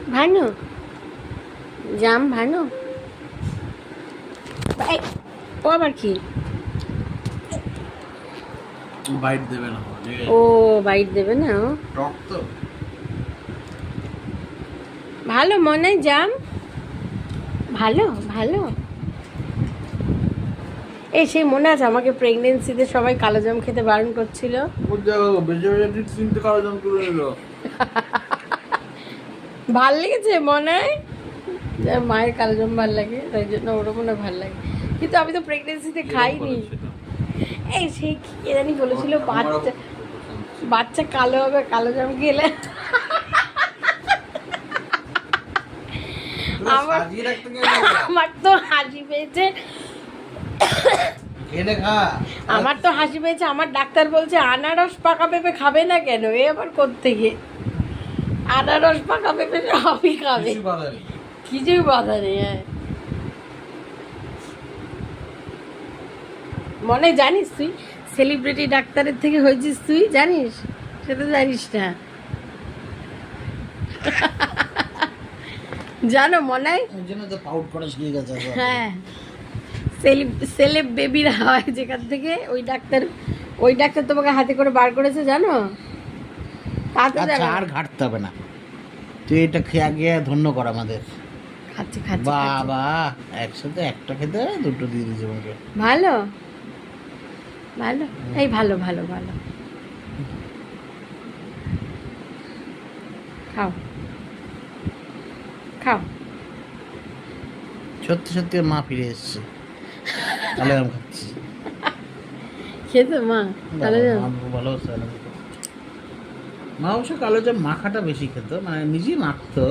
ভানু জাম ভানু ও আবার কি বাইট দেবে না ও বাইট দেবে না ও টক তো ভালো মনে জাম ভালো ভালো এই সেই মনে আছে আমাকে প্রেগনেন্সিতে সবাই কালো জাম খেতে বারণ করছিল বেজে বেজে তিনটে কালো জাম তুলে নিল ভাল লেগেছে মনে হয় মায়ের কালো জাম ভাল লাগে তাই জন্য ওরও মনে ভাল লাগে কিন্তু আমি তো প্রেগনেন্সিতে খাইনি এই সেই কে জানি বলেছিল বাচ্চা বাচ্চা কালো হবে কালো জাম খেলে আমার তো হাসি পেয়েছে আমার তো হাসি পেয়েছে আমার ডাক্তার বলছে আনারস পাকা পেঁপে খাবে না কেন এ আবার কোত্থেকে আনারস পাকা পেঁপে সবই খাবে কিছুই বাধা নেই হ্যাঁ মনে জানিস তুই সেলিব্রিটি ডাক্তারের থেকে হয়েছিস তুই জানিস সেটা জানিস না জানো মনে হয় হ্যাঁ সেলেব বেবিরা হয় যেখান থেকে ওই ডাক্তার তোমাকে হাতে করে বার করেছে জানো তাতে আর ঘাটতে হবে না তুই এটা খেয়ে গিয়ে ধন্য কর আমাদের খাচ্ছি খাচ্ছি বাবা একসাথে একটা খেতে দুটো দিয়ে দিয়েছে আমাকে ভালো ভালো এই ভালো ভালো ভালো খাও খাও সত্যি সত্যি মা ফিরে এসছে তাহলে আমি খাচ্ছি খেতো মা তাহলে ভালো মা অবশ্য কালো জাম মাখাটা বেশি খেত মানে নিজেই মাখতো